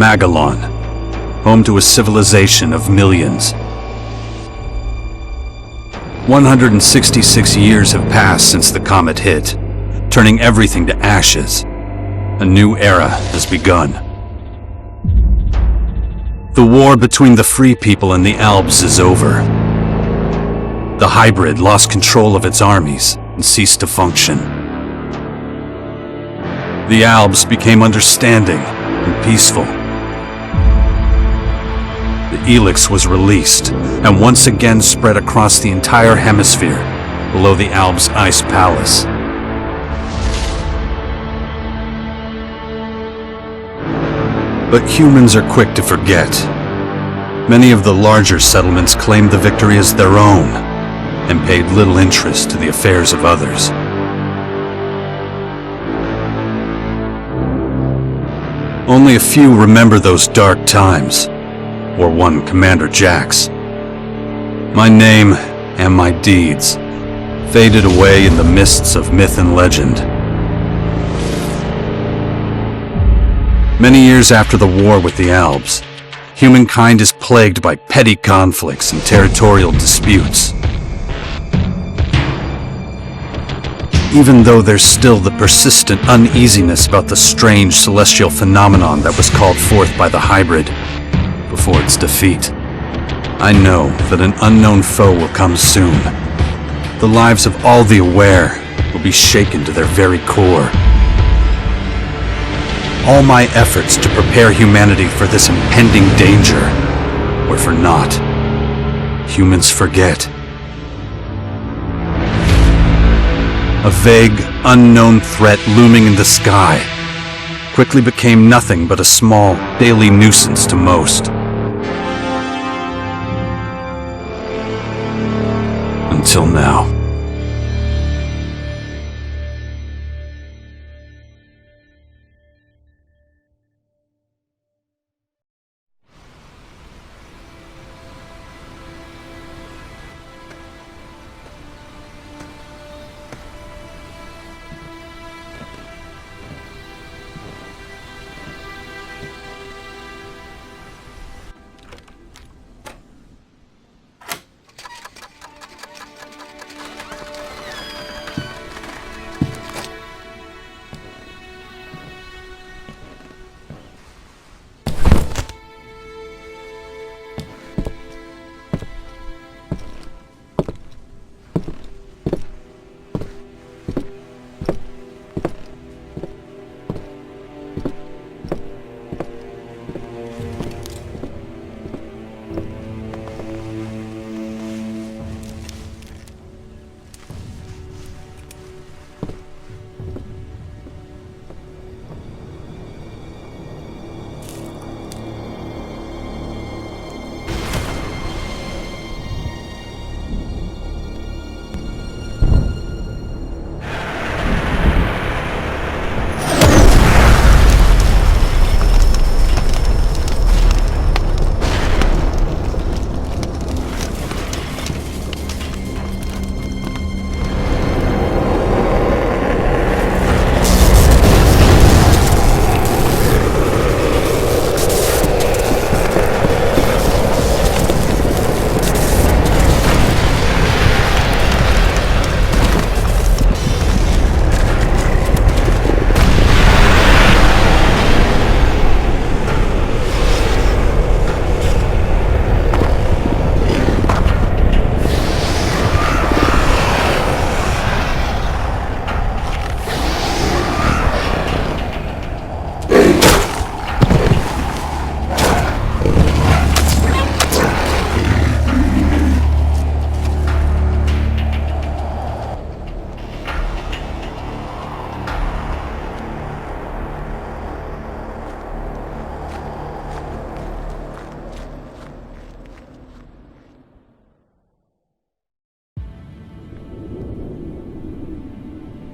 Magellan, home to a civilization of millions. 166 years have passed since the comet hit, turning everything to ashes. A new era has begun. The war between the free people and the Alps is over. The hybrid lost control of its armies and ceased to function. The Alps became understanding and peaceful. The ELEX was released and once again spread across the entire hemisphere below the Alps' ice palace. But humans are quick to forget. Many of the larger settlements claimed the victory as their own and paid little interest to the affairs of others. Only a few remember those dark times, or one Commander Jax. My name and my deeds faded away in the mists of myth and legend. Many years after the war with the Alps, humankind is plagued by petty conflicts and territorial disputes. Even though there's still the persistent uneasiness about the strange celestial phenomenon that was called forth by the hybrid before its defeat, I know that an unknown foe will come soon. The lives of all the aware will be shaken to their very core. All my efforts to prepare humanity for this impending danger were for naught. Humans forget. A vague, unknown threat looming in the sky quickly became nothing but a small, daily nuisance to most. Until now.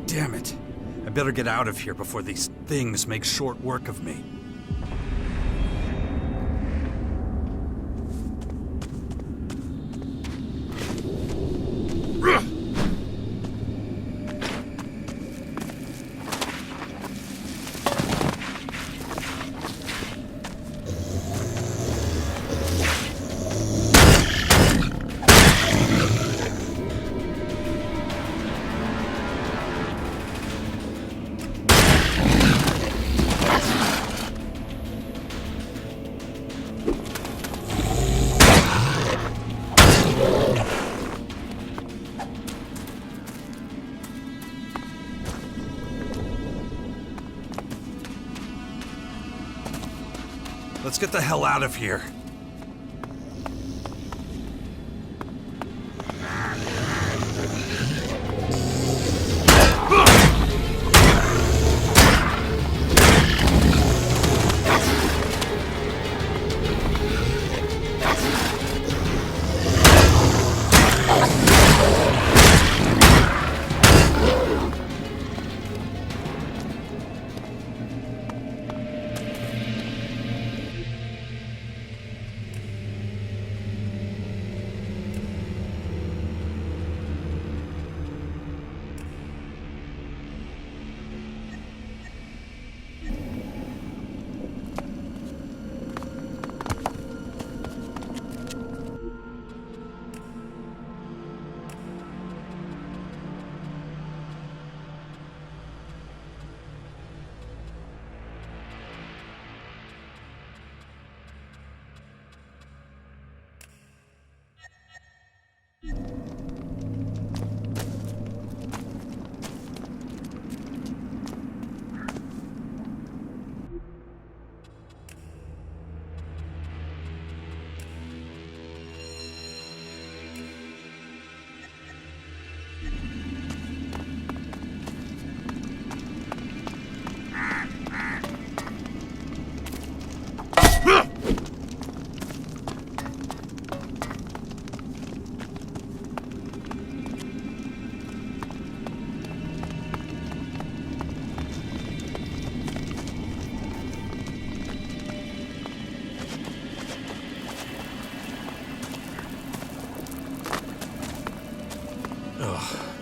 Damn it. I better get out of here before these things make short work of me. Let's get the hell out of here.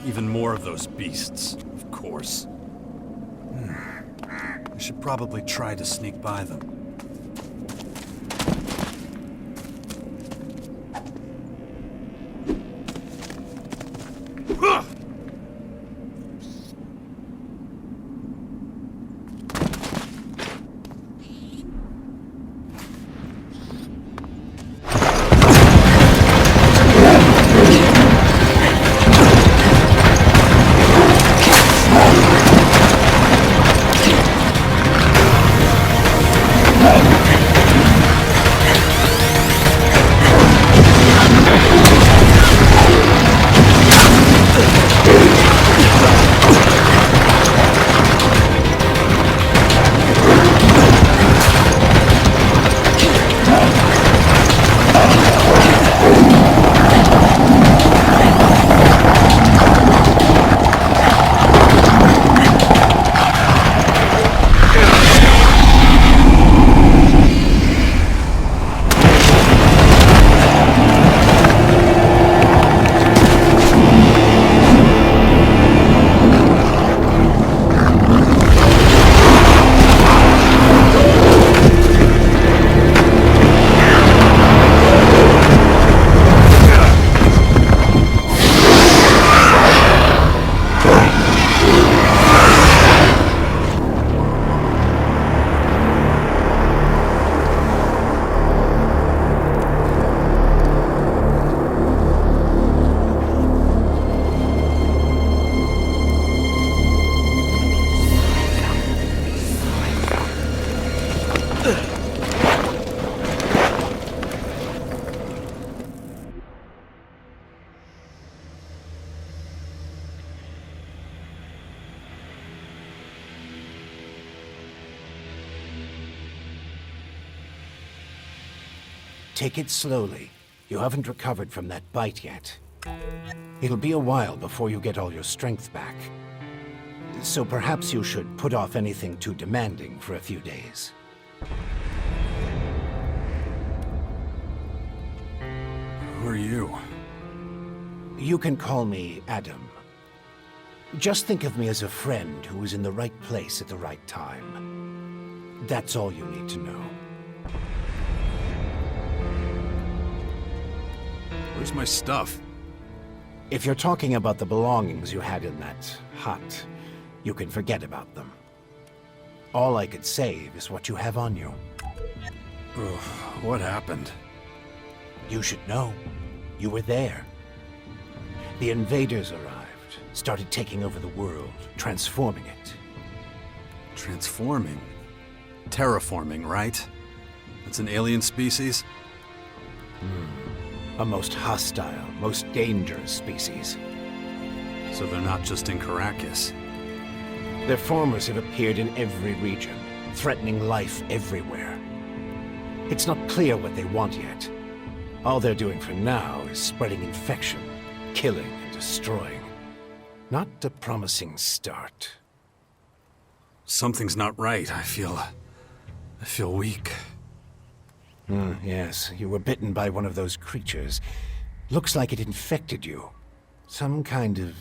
Even more of those beasts, of course. I should probably try to sneak by them. Take it slowly. You haven't recovered from that bite yet. It'll be a while before you get all your strength back. So perhaps you should put off anything too demanding for a few days. Who are you? You can call me Adam. Just think of me as a friend who was in the right place at the right time. That's all you need to know. Where's my stuff? If you're talking about the belongings you had in that hut, you can forget about them. All I could save is what you have on you. Ugh, what happened? You should know. You were there. The invaders arrived, started taking over the world, transforming it. Transforming? Terraforming, right? It's an alien species? A most hostile, most dangerous species. So they're not just in Caracas. Their formers have appeared in every region, threatening life everywhere. It's not clear what they want yet. All they're doing for now is spreading infection, killing and destroying. Not a promising start. Something's not right. I feel weak. Yes, you were bitten by one of those creatures. Looks like it infected you. Some kind of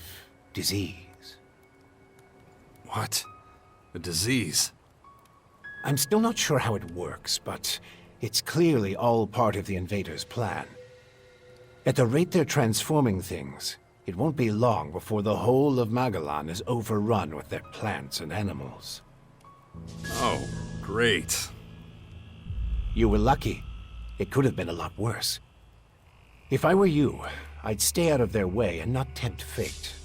disease. What? A disease? I'm still not sure how it works, but it's clearly all part of the invaders' plan. At the rate they're transforming things, it won't be long before the whole of Magalan is overrun with their plants and animals. Oh, great. You were lucky. It could have been a lot worse. If I were you, I'd stay out of their way and not tempt fate.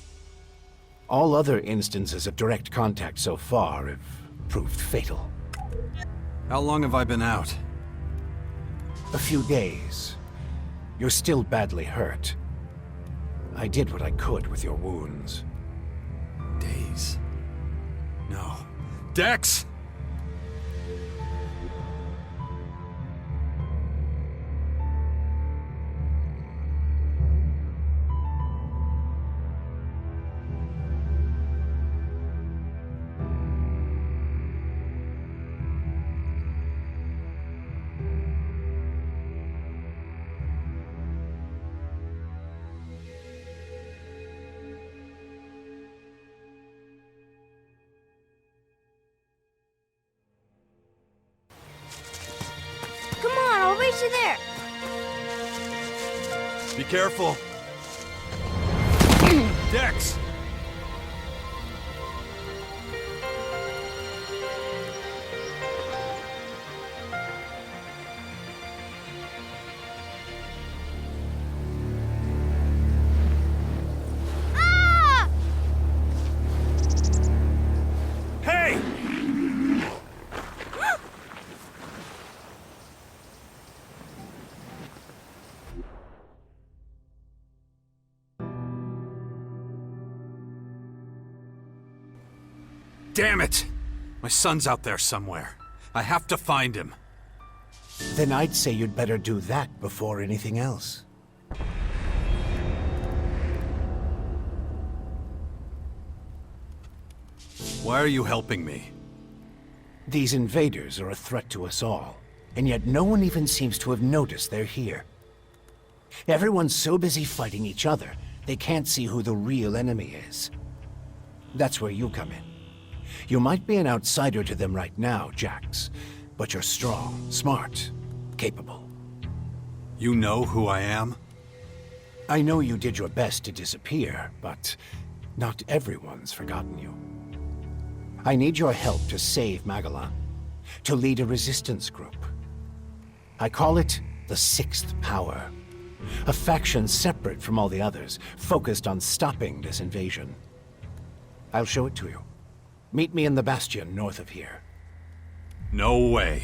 All other instances of direct contact so far have proved fatal. How long have I been out? A few days. You're still badly hurt. I did what I could with your wounds. Days? No. Dex! Come on, I'll race you there. Be careful. Dex! Ah! Hey! Damn it! My son's out there somewhere. I have to find him. Then I'd say you'd better do that before anything else. Why are you helping me? These invaders are a threat to us all, and yet no one even seems to have noticed they're here. Everyone's so busy fighting each other, they can't see who the real enemy is. That's where you come in. You might be an outsider to them right now, Jax, but you're strong, smart, capable. You know who I am? I know you did your best to disappear, but not everyone's forgotten you. I need your help to save Magalan, to lead a resistance group. I call it the Sixth Power, a faction separate from all the others, focused on stopping this invasion. I'll show it to you. Meet me in the Bastion north of here. No way.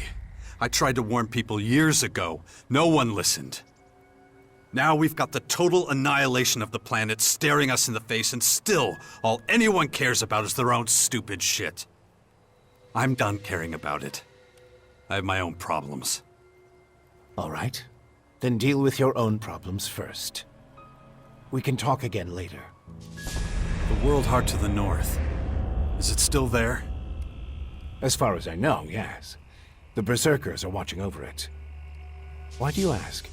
I tried to warn people years ago. No one listened. Now we've got the total annihilation of the planet staring us in the face, and still, all anyone cares about is their own stupid shit. I'm done caring about it. I have my own problems. All right. Then deal with your own problems first. We can talk again later. The World Heart to the north. Is it still there? As far as I know, yes. The Berserkers are watching over it. Why do you ask?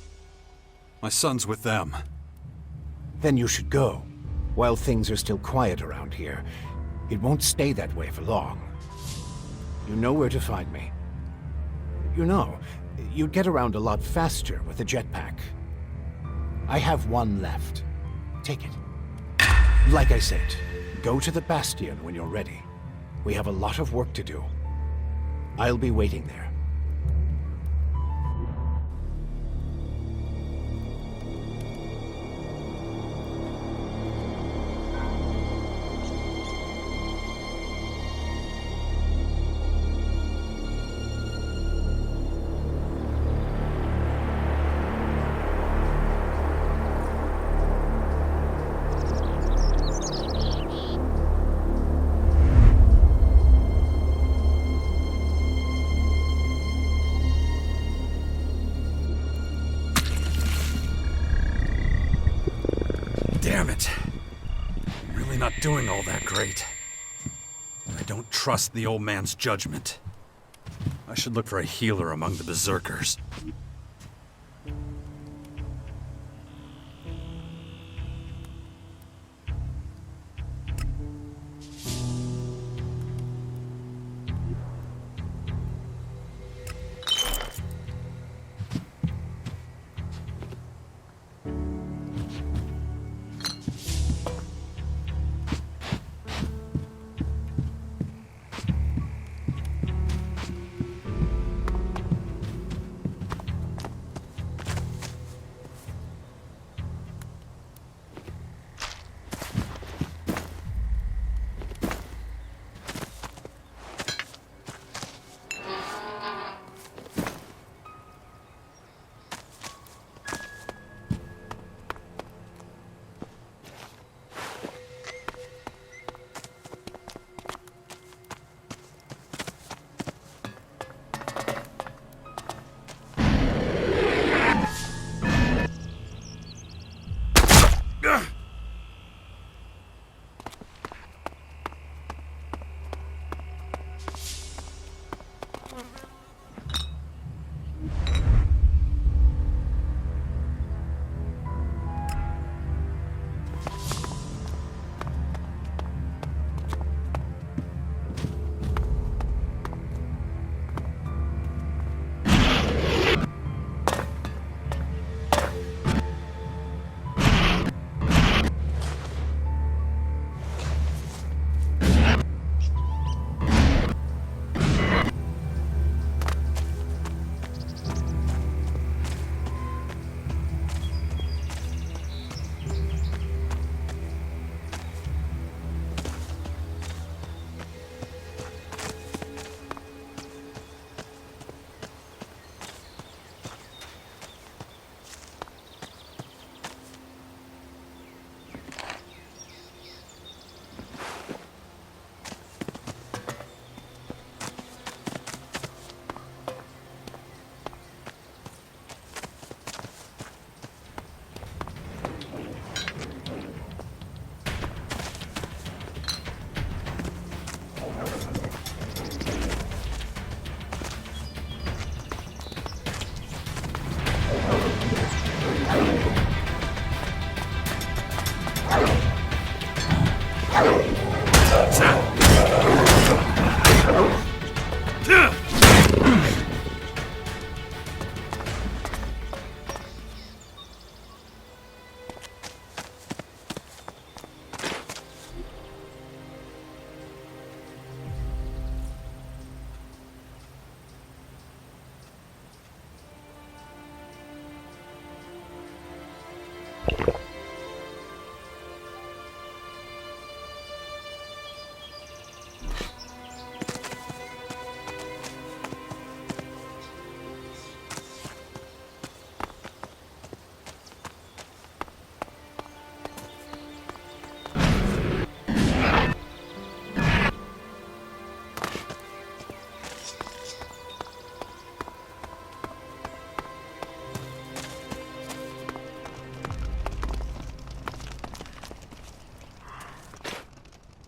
My son's with them. Then you should go, while things are still quiet around here. It won't stay that way for long. You know where to find me. You know, you'd get around a lot faster with a jetpack. I have one left. Take it. Like I said, go to the Bastion when you're ready. We have a lot of work to do. I'll be waiting there. doing all that great. I don't trust the old man's judgment. I should look for a healer among the berserkers.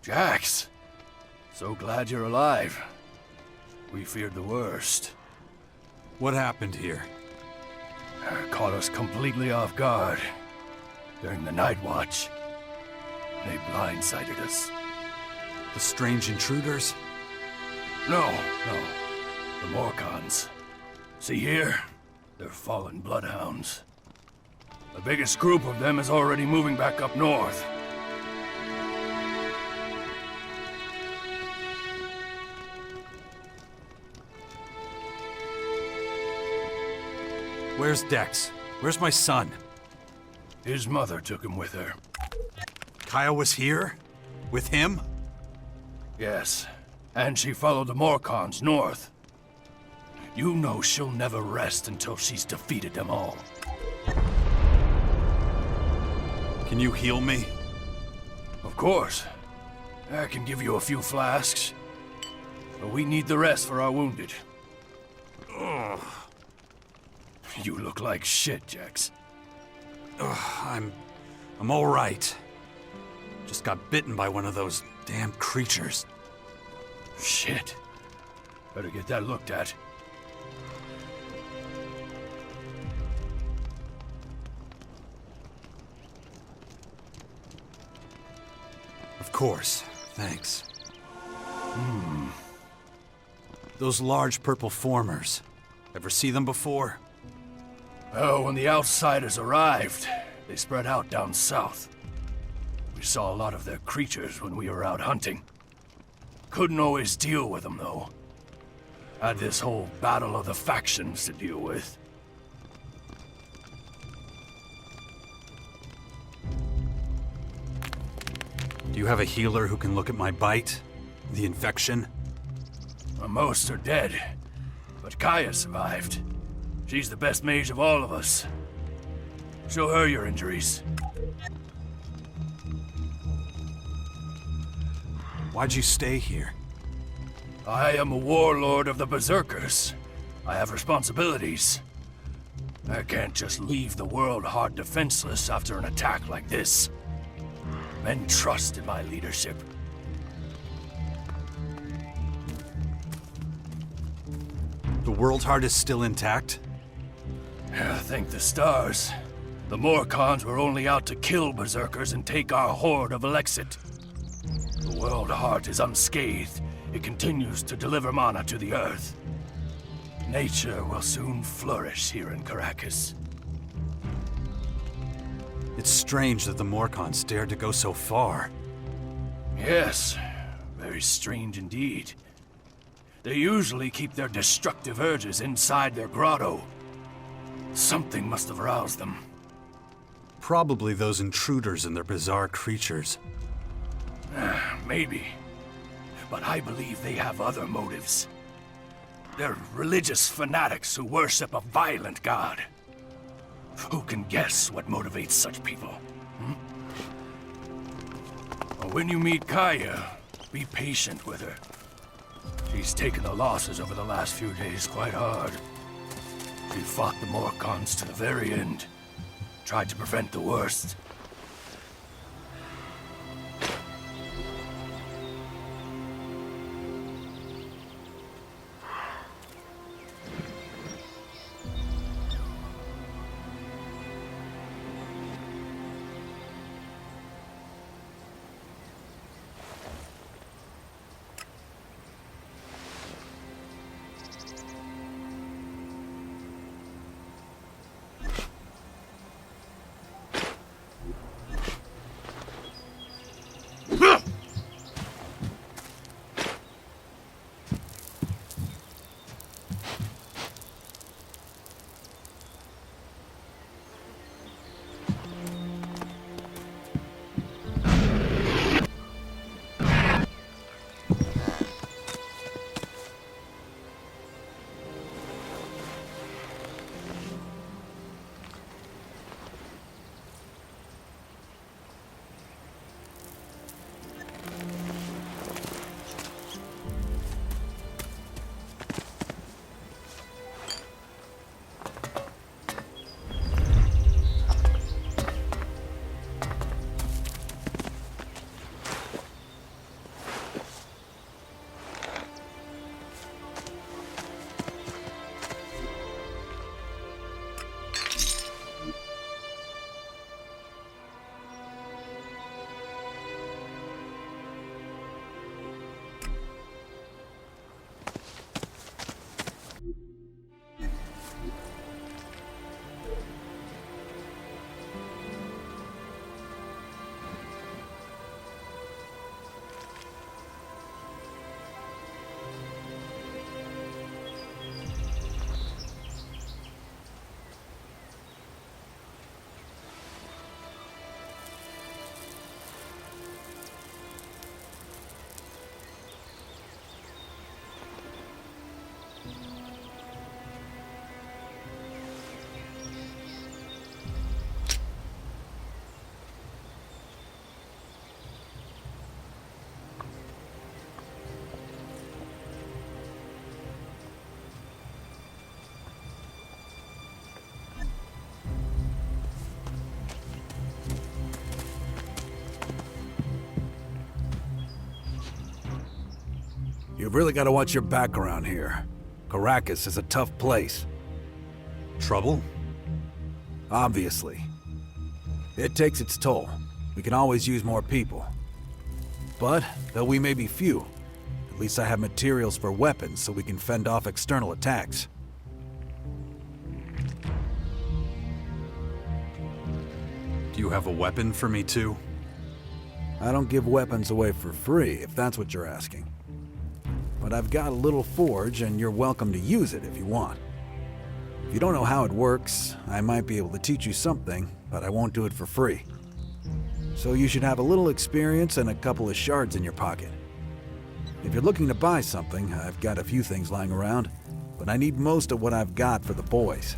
Jax, so glad you're alive. We feared the worst. What happened here? Caught us completely off guard during the night watch. They blindsided us. The strange intruders? No. The Morcons. See here? They're fallen bloodhounds. The biggest group of them is already moving back up north. Where's Dex? Where's my son? His mother took him with her. Kyle was here? With him? Yes, and she followed the Morcons north. You know she'll never rest until she's defeated them all. Can you heal me? Of course. I can give you a few flasks. But we need the rest for our wounded. Ugh. You look like shit, Jax. I'm all right. Just got bitten by one of those damn creatures. Shit. Better get that looked at. Of course. Thanks. Those large purple formers. Ever see them before? Oh, when the outsiders arrived, they spread out down south. We saw a lot of their creatures when we were out hunting. Couldn't always deal with them, though. Had this whole battle of the factions to deal with. Do you have a healer who can look at my bite? The infection? Most are dead, but Kaya survived. She's the best mage of all of us. Show her your injuries. Why'd you stay here? I am a warlord of the Berserkers. I have responsibilities. I can't just leave the world hard defenseless after an attack like this. Men trust in my leadership. The World Heart is still intact? Thank the stars. The Morcons were only out to kill Berserkers and take our horde of Elexit. The World Heart is unscathed. It continues to deliver mana to the Earth. Nature will soon flourish here in Caracas. It's strange that the Morcons dared to go so far. Yes, very strange indeed. They usually keep their destructive urges inside their grotto. Something must have roused them. Probably those intruders and their bizarre creatures. Maybe. But I believe they have other motives. They're religious fanatics who worship a violent god. Who can guess what motivates such people? When you meet Kaya, be patient with her. She's taken the losses over the last few days quite hard. She fought the Morcons to the very end. Tried to prevent the worst. You've really got to watch your back around here. Caracas is a tough place. Trouble? Obviously. It takes its toll. We can always use more people. But, though we may be few, at least I have materials for weapons so we can fend off external attacks. Do you have a weapon for me too? I don't give weapons away for free, if that's what you're asking. But I've got a little forge, and you're welcome to use it if you want. If you don't know how it works, I might be able to teach you something, but I won't do it for free. So you should have a little experience and a couple of shards in your pocket. If you're looking to buy something, I've got a few things lying around, but I need most of what I've got for the boys.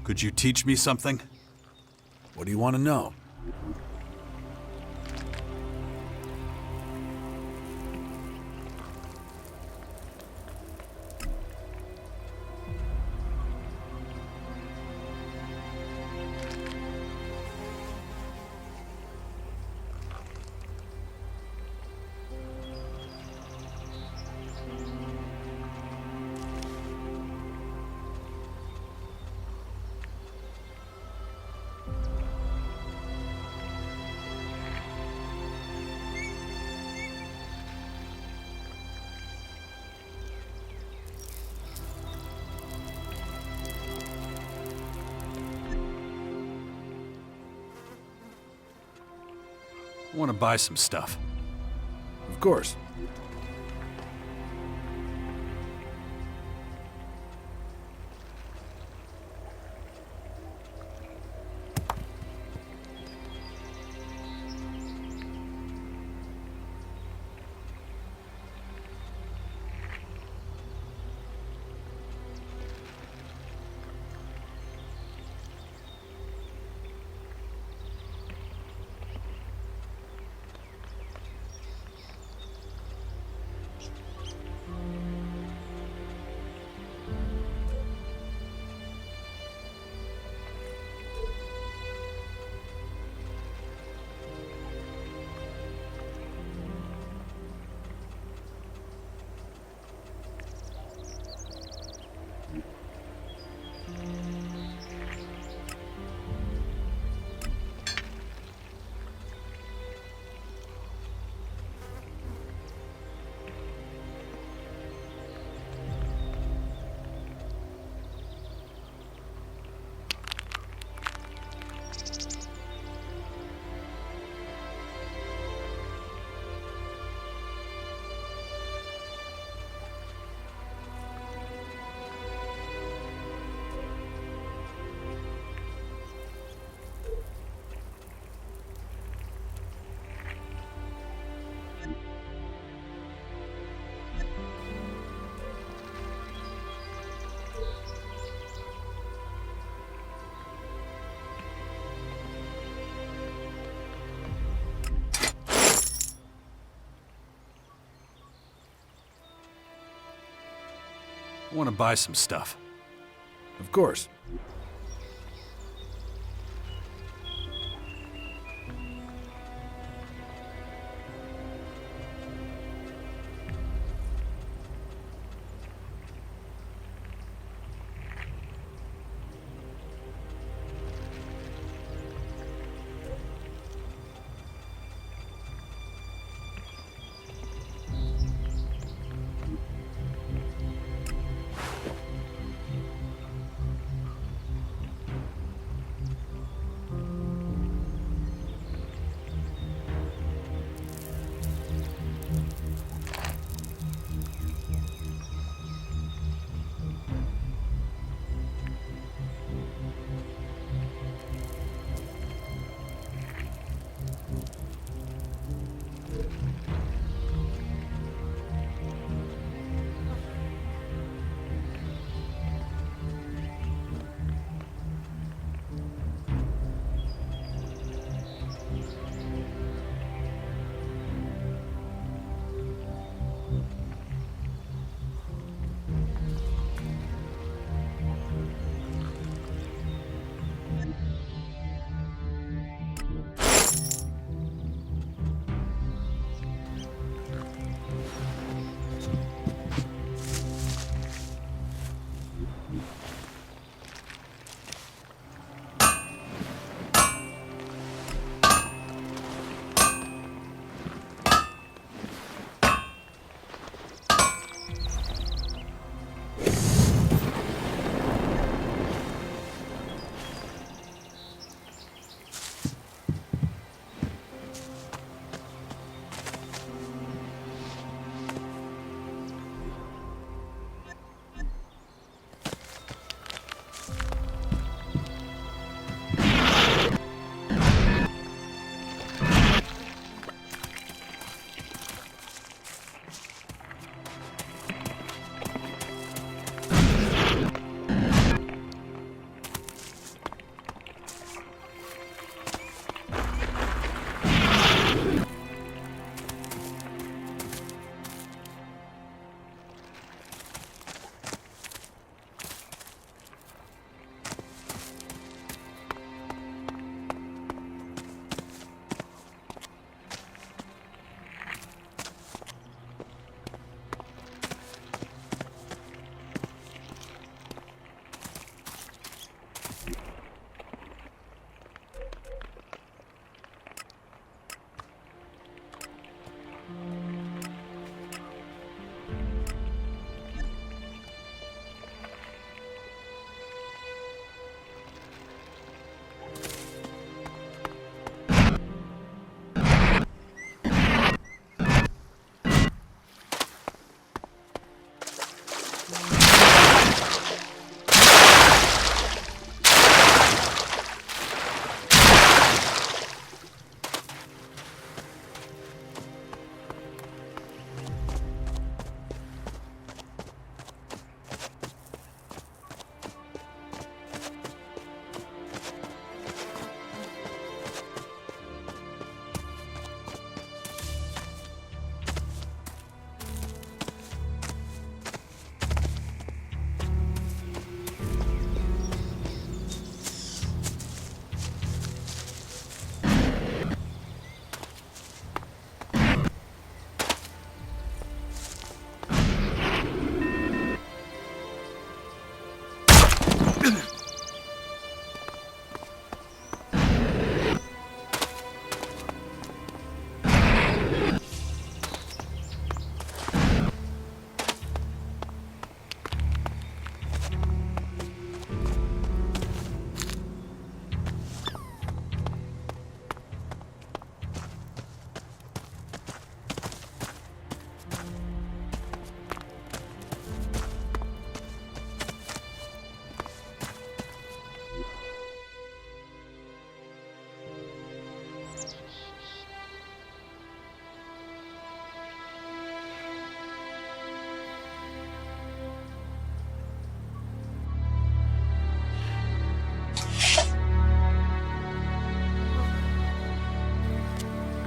Could you teach me something? What do you want to know? I want to buy some stuff. Of course. I want to buy some stuff. Of course.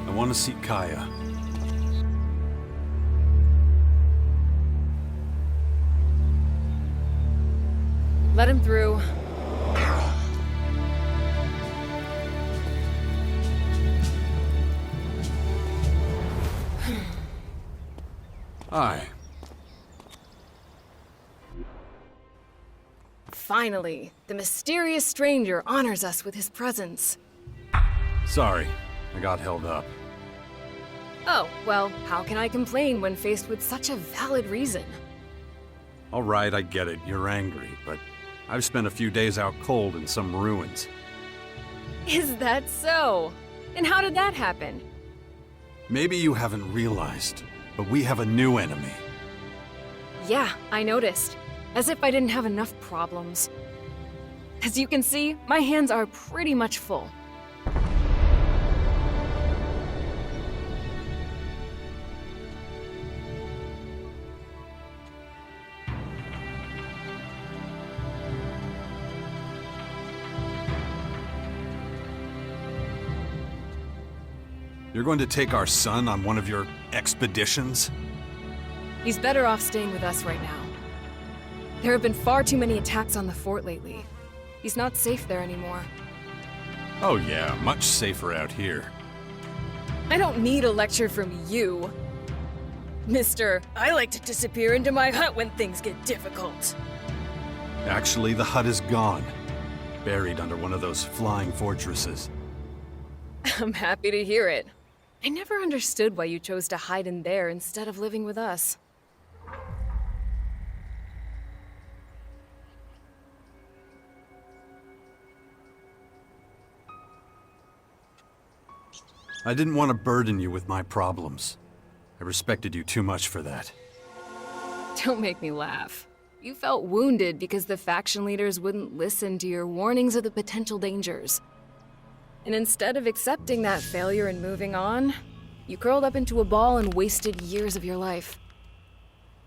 I want to see Kaya. Let him through. Hi. Finally, the mysterious stranger honors us with his presence. Sorry, I got held up. Oh, well, how can I complain when faced with such a valid reason? All right, I get it. You're angry, but I've spent a few days out cold in some ruins. Is that so? And how did that happen? Maybe you haven't realized, but we have a new enemy. Yeah, I noticed. As if I didn't have enough problems. As you can see, my hands are pretty much full. You're going to take our son on one of your expeditions? He's better off staying with us right now. There have been far too many attacks on the fort lately. He's not safe there anymore. Oh yeah, much safer out here. I don't need a lecture from you. Mister, I like to disappear into my hut when things get difficult. Actually, the hut is gone. Buried under one of those flying fortresses. I'm happy to hear it. I never understood why you chose to hide in there instead of living with us. I didn't want to burden you with my problems. I respected you too much for that. Don't make me laugh. You felt wounded because the faction leaders wouldn't listen to your warnings of the potential dangers. And instead of accepting that failure and moving on, you curled up into a ball and wasted years of your life.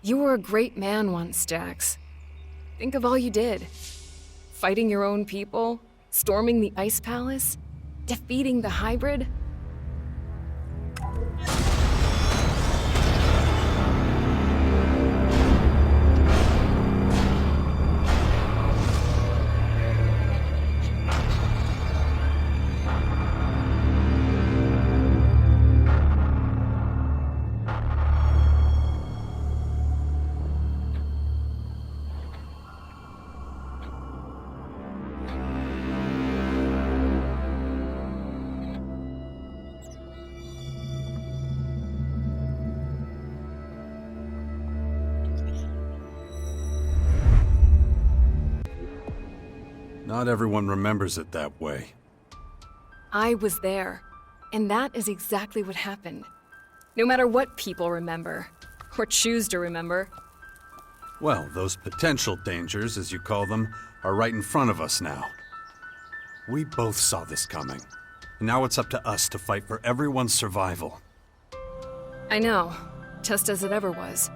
You were a great man once, Jax. Think of all you did. Fighting your own people, storming the Ice Palace, defeating the hybrid. Not everyone remembers it that way. I was there, and that is exactly what happened. No matter what people remember, or choose to remember. Well, those potential dangers, as you call them, are right in front of us now. We both saw this coming. And now it's up to us to fight for everyone's survival. I know, just as it ever was.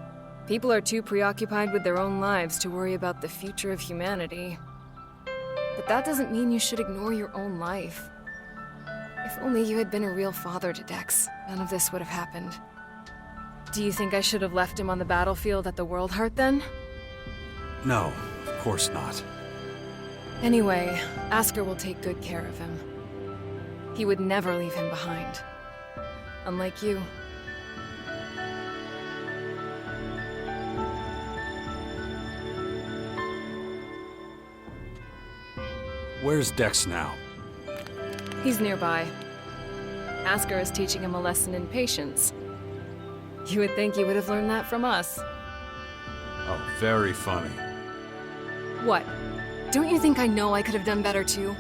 People are too preoccupied with their own lives to worry about the future of humanity. But that doesn't mean you should ignore your own life. If only you had been a real father to Dex, none of this would have happened. Do you think I should have left him on the battlefield at the World Heart then? No, of course not. Anyway, Asker will take good care of him. He would never leave him behind. Unlike you. Where's Dex now? He's nearby. Asker is teaching him a lesson in patience. You would think he would have learned that from us. Oh, very funny. What? Don't you think I know I could have done better too?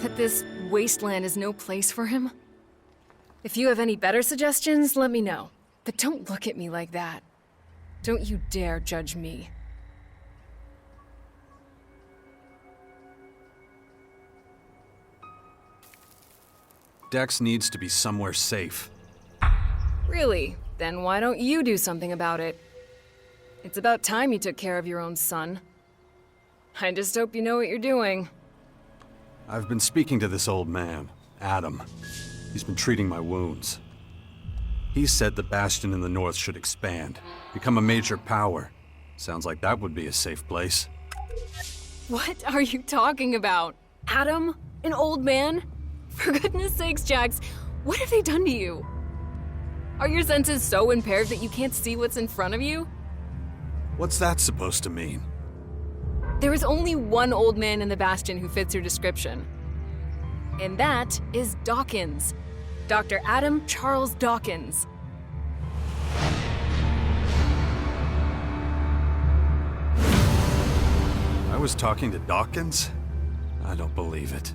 That this wasteland is no place for him? If you have any better suggestions, let me know. But don't look at me like that. Don't you dare judge me. Dex needs to be somewhere safe. Really? Then why don't you do something about it? It's about time you took care of your own son. I just hope you know what you're doing. I've been speaking to this old man, Adam. He's been treating my wounds. He said the Bastion in the north should expand, become a major power. Sounds like that would be a safe place. What are you talking about? Adam? An old man? For goodness sakes, Jax, what have they done to you? Are your senses so impaired that you can't see what's in front of you? What's that supposed to mean? There is only one old man in the Bastion who fits your description. And that is Dawkins. Dr. Adam Charles Dawkins. I was talking to Dawkins? I don't believe it.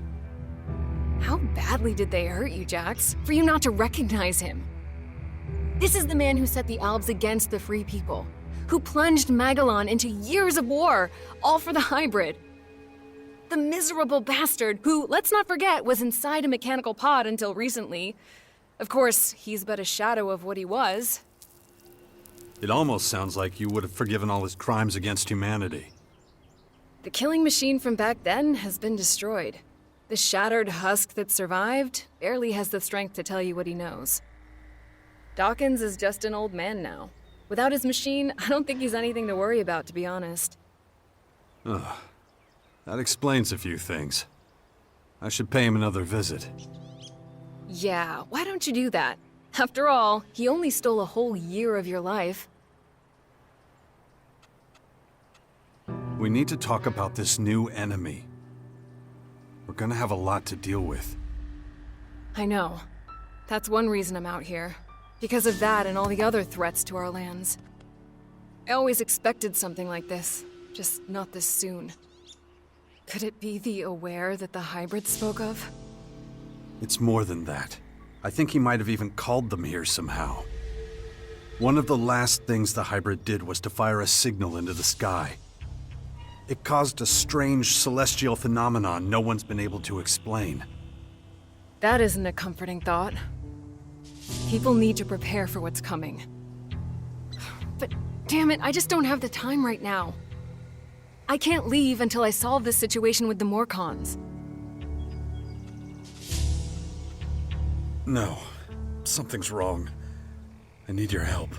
How badly did they hurt you, Jax, for you not to recognize him? This is the man who set the Albs against the Free People, who plunged Magellan into years of war, all for the hybrid. The miserable bastard who, let's not forget, was inside a mechanical pod until recently. Of course, he's but a shadow of what he was. It almost sounds like you would have forgiven all his crimes against humanity. The killing machine from back then has been destroyed. The shattered husk that survived barely has the strength to tell you what he knows. Dawkins is just an old man now. Without his machine, I don't think he's anything to worry about, to be honest. Ugh. That explains a few things. I should pay him another visit. Yeah, why don't you do that? After all, he only stole a whole year of your life. We need to talk about this new enemy. We're gonna have a lot to deal with. I know. That's one reason I'm out here. Because of that and all the other threats to our lands. I always expected something like this, just not this soon. Could it be the Aware that the hybrid spoke of? It's more than that. I think he might have even called them here somehow. One of the last things the hybrid did was to fire a signal into the sky. It caused a strange celestial phenomenon no one's been able to explain. That isn't a comforting thought. People need to prepare for what's coming. But damn it, I just don't have the time right now. I can't leave until I solve this situation with the Morcons. No, something's wrong. I need your help.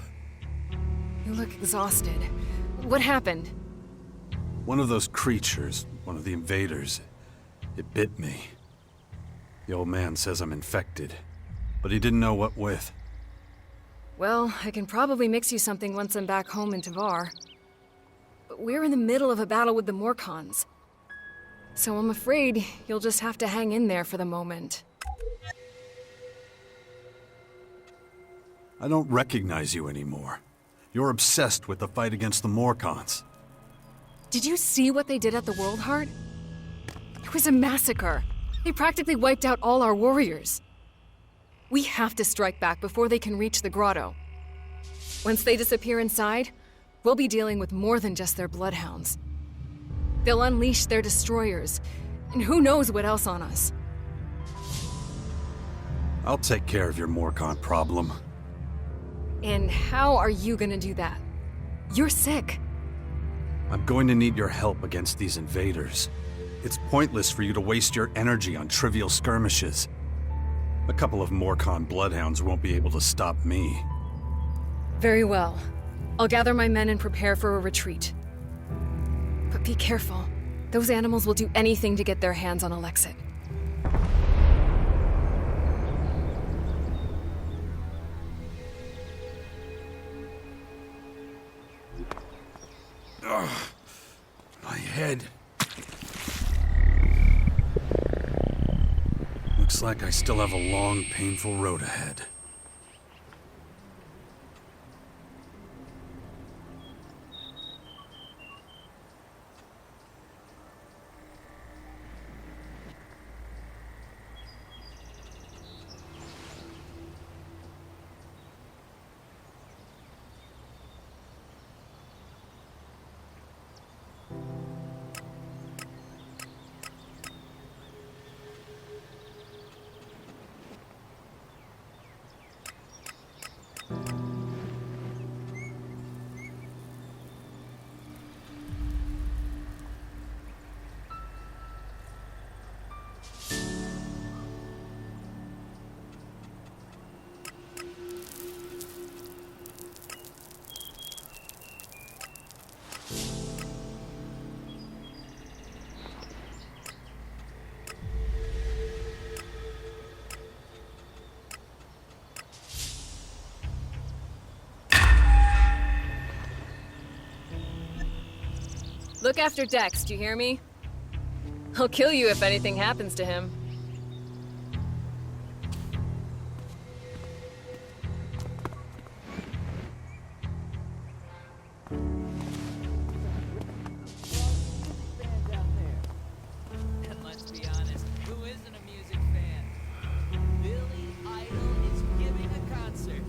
You look exhausted. What happened? One of those creatures, one of the invaders, it bit me. The old man says I'm infected, but he didn't know what with. Well, I can probably mix you something once I'm back home in Tavar. But we're in the middle of a battle with the Morcons. So I'm afraid you'll just have to hang in there for the moment. I don't recognize you anymore. You're obsessed with the fight against the Morcons. Did you see what they did at the World Heart? It was a massacre. They practically wiped out all our warriors. We have to strike back before they can reach the grotto. Once they disappear inside, we'll be dealing with more than just their bloodhounds. They'll unleash their destroyers, and who knows what else on us. I'll take care of your Morcon problem. And how are you gonna do that? You're sick. I'm going to need your help against these invaders. It's pointless for you to waste your energy on trivial skirmishes. A couple of Morcon bloodhounds won't be able to stop me. Very well. I'll gather my men and prepare for a retreat. But be careful. Those animals will do anything to get their hands on Alexit. My head. Looks Looks like I still have a long, painful road ahead. Look after Dex, do you hear me? I'll kill you if anything happens to him. And let's be honest, who isn't a music fan? Billy Idol is giving a concert.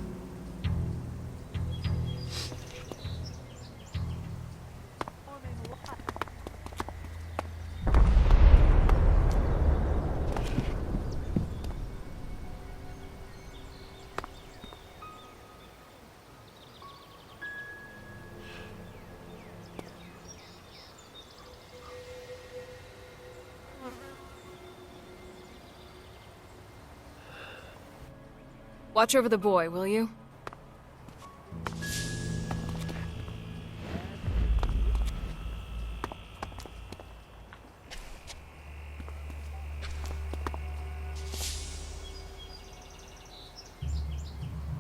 Watch over the boy, will you?